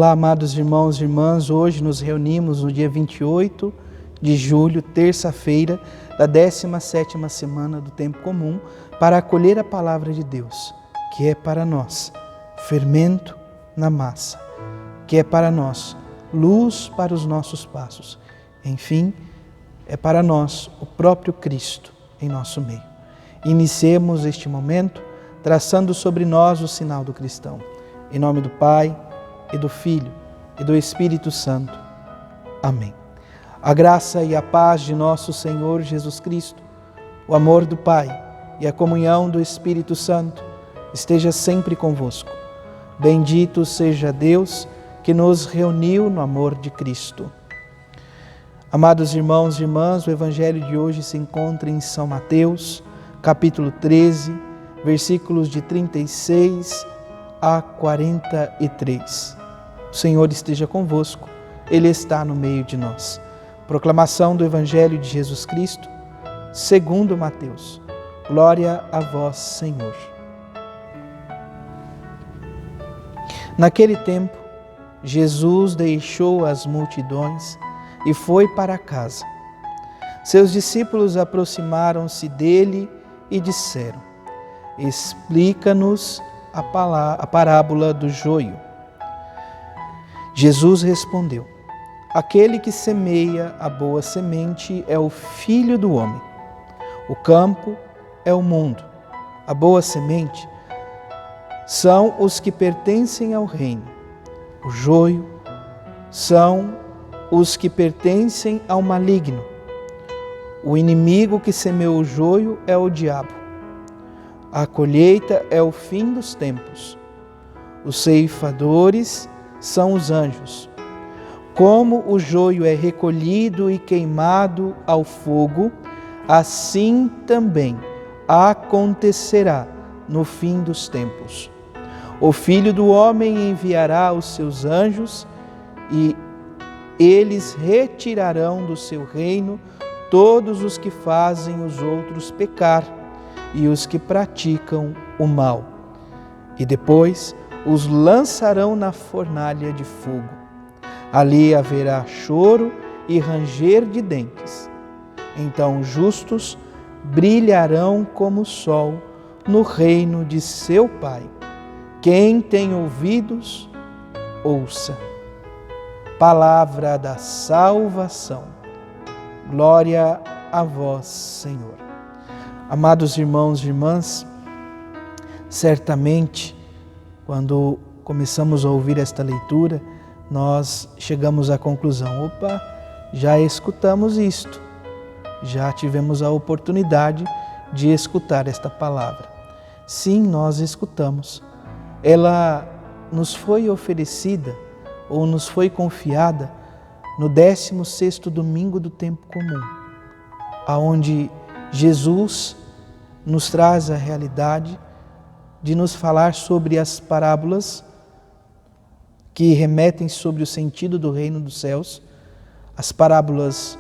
Olá, amados irmãos e irmãs, hoje nos reunimos no dia 28 de julho, terça-feira, da 17ª semana do Tempo Comum, para acolher a Palavra de Deus, que é para nós fermento na massa, que é para nós luz para os nossos passos, enfim, é para nós o próprio Cristo em nosso meio. Iniciemos este momento traçando sobre nós o sinal do cristão. Em nome do Pai, e do Filho, e do Espírito Santo. Amém. A graça e a paz de nosso Senhor Jesus Cristo, o amor do Pai e a comunhão do Espírito Santo esteja sempre convosco. Bendito seja Deus que nos reuniu no amor de Cristo. Amados irmãos e irmãs, o Evangelho de hoje se encontra em São Mateus, capítulo 13, versículos de 36 a 43. O Senhor esteja convosco, Ele está no meio de nós. Proclamação do Evangelho de Jesus Cristo, segundo Mateus. Glória a vós, Senhor. Naquele tempo, Jesus deixou as multidões e foi para casa. Seus discípulos aproximaram-se dele e disseram: Explica-nos a parábola do joio. Jesus respondeu: Aquele que semeia a boa semente é o Filho do homem. O campo é o mundo. A boa semente são os que pertencem ao reino. O joio são os que pertencem ao maligno. O inimigo que semeou o joio é o diabo. A colheita é o fim dos tempos. Os ceifadores são os anjos. Como o joio é recolhido e queimado ao fogo, assim também acontecerá no fim dos tempos. O Filho do Homem enviará os seus anjos e eles retirarão do seu reino todos os que fazem os outros pecar e os que praticam o mal. E depois os lançarão na fornalha de fogo. Ali haverá choro e ranger de dentes. Então os justos brilharão como o sol no reino de seu Pai. Quem tem ouvidos, ouça. Palavra da salvação. Glória a vós, Senhor. Amados irmãos e irmãs, certamente, quando começamos a ouvir esta leitura, nós chegamos à conclusão: opa, já escutamos isto, já tivemos a oportunidade de escutar esta palavra. Sim, nós escutamos. Ela nos foi oferecida ou nos foi confiada no 16º domingo do Tempo Comum, aonde Jesus nos traz a realidade de nos falar sobre as parábolas que remetem sobre o sentido do reino dos céus, as parábolas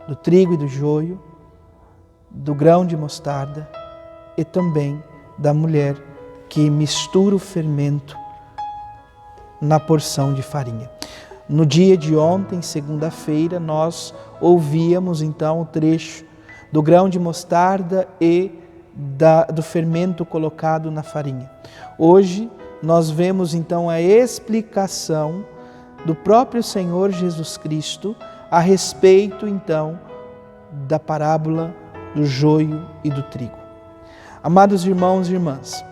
do trigo e do joio, do grão de mostarda e também da mulher que mistura o fermento na porção de farinha. No dia de ontem, segunda-feira, nós ouvíamos então o trecho do grão de mostarda e do fermento colocado na farinha. Hoje nós vemos então a explicação do próprio Senhor Jesus Cristo a respeito então da parábola do joio e do trigo. Amados irmãos e irmãs,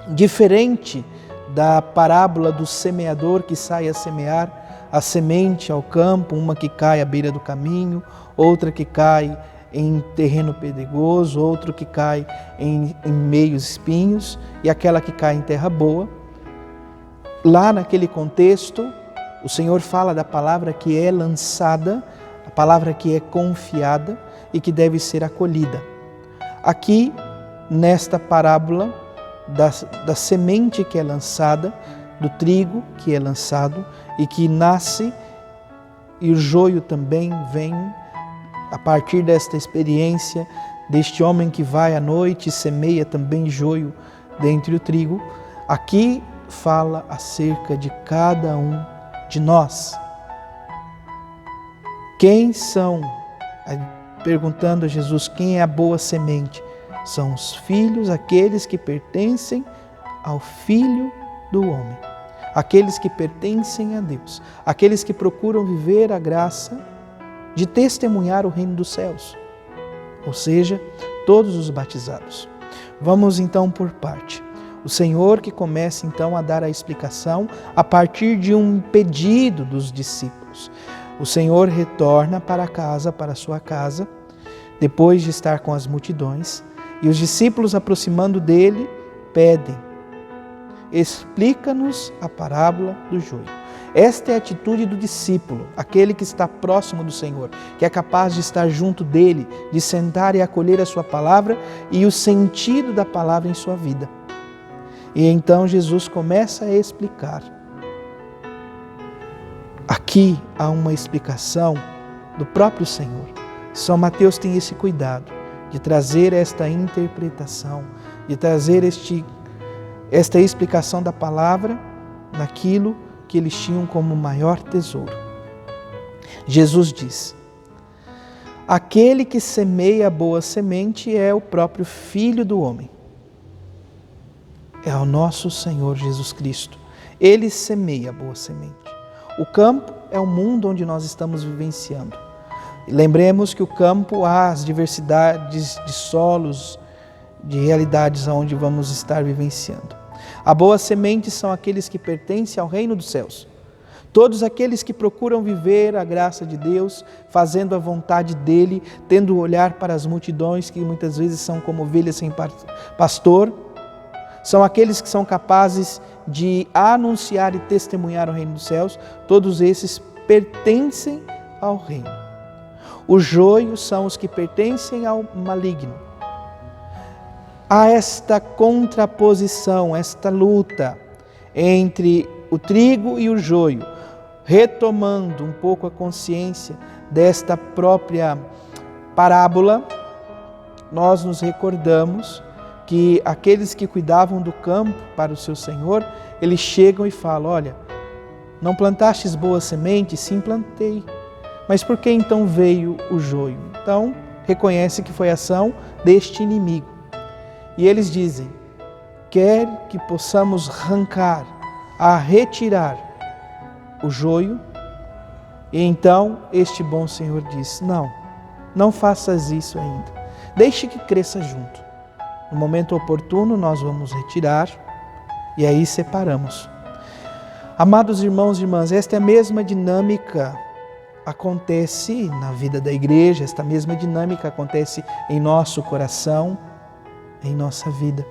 diferente da parábola do semeador que sai a semear a semente ao campo, uma que cai à beira do caminho, outra que cai em terreno pedregoso, outro que cai em meios espinhos e aquela que cai em terra boa. Lá naquele contexto, o Senhor fala da palavra que é lançada, a palavra que é confiada e que deve ser acolhida. Aqui, nesta parábola da semente que é lançada, do trigo que é lançado e que nasce, e o joio também vem a partir desta experiência deste homem que vai à noite e semeia também joio dentre o trigo. Aqui fala acerca de cada um de nós. Quem são, perguntando a Jesus, quem é a boa semente? São os filhos, aqueles que pertencem ao Filho do homem, aqueles que pertencem a Deus, aqueles que procuram viver a graça de testemunhar o reino dos céus, ou seja, todos os batizados. Vamos então por parte. O Senhor que começa então a dar a explicação a partir de um pedido dos discípulos. O Senhor retorna para casa, para a sua casa, depois de estar com as multidões, e os discípulos, aproximando dele, pedem: explica-nos a parábola do joio. Esta é a atitude do discípulo, aquele que está próximo do Senhor, que é capaz de estar junto dele, de sentar e acolher a sua palavra e o sentido da palavra em sua vida. E então Jesus começa a explicar. Aqui há uma explicação do próprio Senhor. São Mateus tem esse cuidado de trazer esta interpretação, de trazer esta explicação da palavra naquilo que eles tinham como maior tesouro. Jesus diz: aquele que semeia a boa semente é o próprio Filho do homem. É o nosso Senhor Jesus Cristo. Ele semeia a boa semente. O campo é o mundo onde nós estamos vivenciando. Lembremos que o campo há as diversidades de solos, de realidades onde vamos estar vivenciando. A boa semente são aqueles que pertencem ao reino dos céus. Todos aqueles que procuram viver a graça de Deus, fazendo a vontade dele, tendo o olhar para as multidões que muitas vezes são como ovelhas sem pastor, são aqueles que são capazes de anunciar e testemunhar o reino dos céus. Todos esses pertencem ao reino. Os joios são os que pertencem ao maligno. Há esta contraposição, esta luta entre o trigo e o joio, retomando um pouco a consciência desta própria parábola. Nós nos recordamos que aqueles que cuidavam do campo para o seu Senhor, eles chegam e falam: olha, não plantastes boa semente? Sim, plantei. Mas por que então veio o joio? Então, reconhece que foi ação deste inimigo. E eles dizem: quer que possamos arrancar, retirar o joio? E então este bom Senhor diz: não faças isso ainda. Deixe que cresça junto. No momento oportuno nós vamos retirar e aí separamos. Amados irmãos e irmãs, esta é a mesma dinâmica acontece na vida da igreja, esta mesma dinâmica acontece em nosso coração, em nossa vida.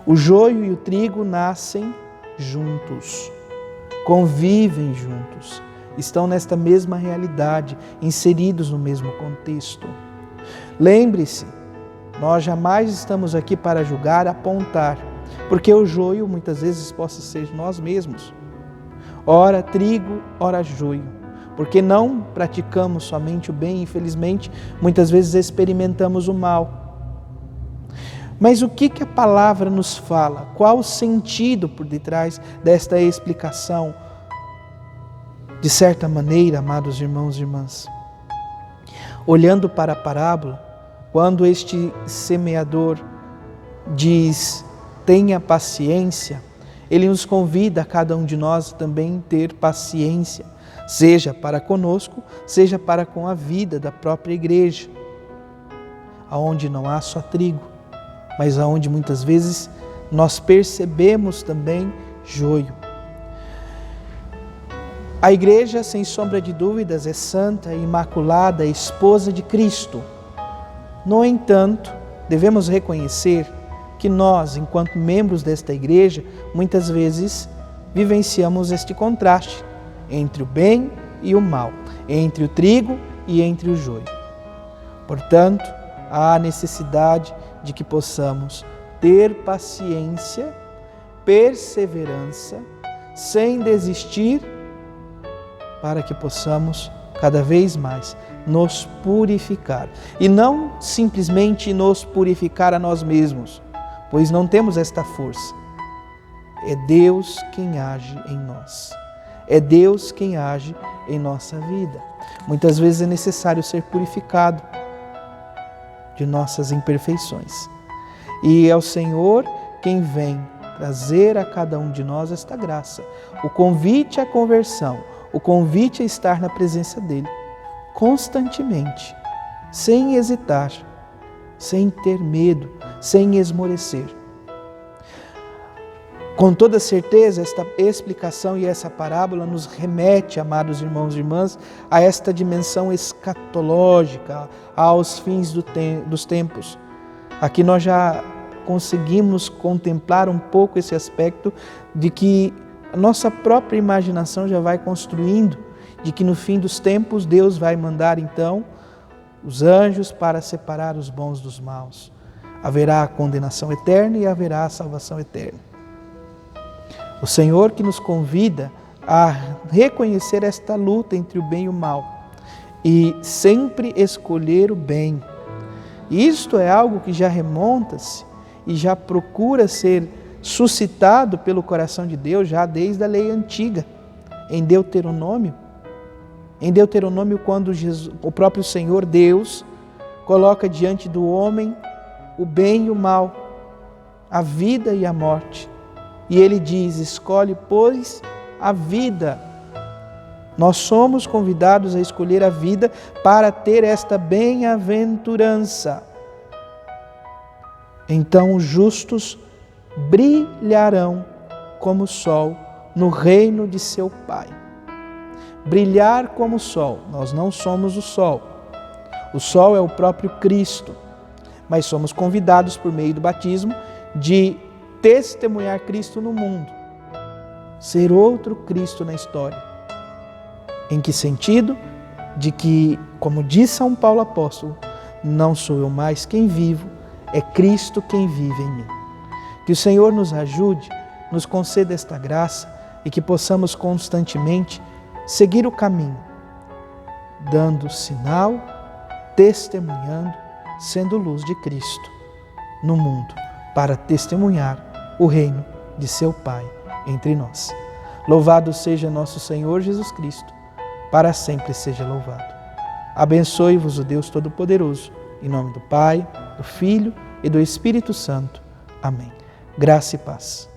O joio e o trigo nascem juntos, convivem juntos, estão nesta mesma realidade, inseridos no mesmo contexto. Lembre-se, nós jamais estamos aqui para julgar, apontar, porque o joio muitas vezes possa ser nós mesmos. Ora trigo, ora joio, porque não praticamos somente o bem, infelizmente, muitas vezes experimentamos o mal. Mas o que a palavra nos fala? Qual o sentido por detrás desta explicação? De certa maneira, amados irmãos e irmãs, olhando para a parábola, quando este semeador diz: tenha paciência, ele nos convida a cada um de nós também ter paciência, seja para conosco, seja para com a vida da própria igreja, aonde não há só trigo, mas aonde muitas vezes nós percebemos também joio. A igreja, sem sombra de dúvidas, é santa, imaculada, esposa de Cristo. No entanto, devemos reconhecer que nós, enquanto membros desta igreja, muitas vezes vivenciamos este contraste entre o bem e o mal, entre o trigo e entre o joio. Portanto, há necessidade de que possamos ter paciência, perseverança, sem desistir, para que possamos cada vez mais nos purificar. E não simplesmente nos purificar a nós mesmos, pois não temos esta força. É Deus quem age em nós. É Deus quem age em nossa vida. Muitas vezes é necessário ser purificado de nossas imperfeições. E é o Senhor quem vem trazer a cada um de nós esta graça. O convite à conversão, o convite a estar na presença dEle, constantemente, sem hesitar, sem ter medo, sem esmorecer. Com toda certeza, esta explicação e essa parábola nos remete, amados irmãos e irmãs, a esta dimensão escatológica, aos fins dos tempos. Aqui nós já conseguimos contemplar um pouco esse aspecto de que a nossa própria imaginação já vai construindo, de que no fim dos tempos Deus vai mandar então os anjos para separar os bons dos maus. Haverá a condenação eterna e haverá a salvação eterna. O Senhor que nos convida a reconhecer esta luta entre o bem e o mal e sempre escolher o bem. Isto é algo que já remonta-se e já procura ser suscitado pelo coração de Deus já desde a lei antiga. Em Deuteronômio, quando o próprio Senhor Deus coloca diante do homem o bem e o mal, a vida e a morte. E Ele diz, escolhe, pois, a vida. Nós somos convidados a escolher a vida para ter esta bem-aventurança. Então os justos brilharão como o sol no reino de seu Pai. Brilhar como o sol. Nós não somos o sol. O sol é o próprio Cristo. Mas somos convidados por meio do batismo de testemunhar Cristo no mundo. Ser outro Cristo na história. Em que sentido? De que, como diz São Paulo apóstolo, não sou eu mais quem vivo, é Cristo quem vive em mim. Que o Senhor nos ajude, nos conceda esta graça e que possamos constantemente seguir o caminho, dando sinal, testemunhando, sendo luz de Cristo no mundo, para testemunhar o reino de seu Pai entre nós. Louvado seja nosso Senhor Jesus Cristo, para sempre seja louvado. Abençoe-vos o Deus Todo-Poderoso, em nome do Pai, do Filho e do Espírito Santo. Amém. Graça e paz.